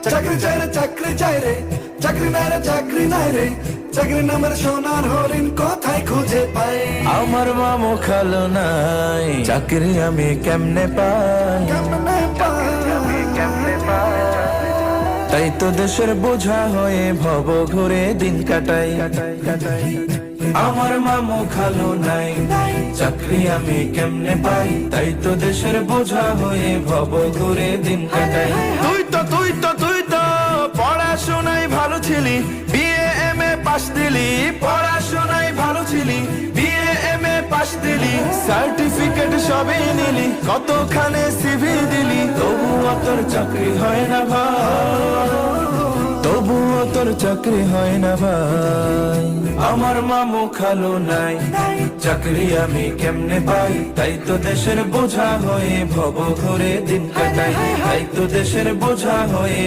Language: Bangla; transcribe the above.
চাকরি চাই রে চাকরি চাই রে, চাকরি নাই রে চাকরি নাই রে, চাকরি নামের সোনার হরিণ কোথায় খুঁজে পাই? আমার মামু খালো নাই, চাকরি আমি কেমনে পাই? কেমনে পাই? তাই তো দেশের বোঝা হয়ে ভব ঘুরে দিন কাটাই। আমার মামু খালো নাই, চাকরি আমি কেমনে পাই? তাই তো দেশের বোঝা হয়ে ভব ঘুরে দিন কাটাই। তুই তো পড়াশোনায় ভালো ছিলি, বিএ এমএ পাস দিলি। পড়াশোনায় ভালো ছিলি, বিএ এমএ পাস দিলি, সার্টিফিকেট সবই নিলি, কতখানে সিভি দিলি, তবুও তোর চাকরি হয় না ভাই, তবুও তোর চাকরি হয় না ভাই। আমার মামু খালো নাই, চাকরি আমি কেমনে পাই? তাই তো দেশের বোঝা হয়ে ভব ঘুরে দিন কাটাই। তাই তো দেশের বোঝা হয়ে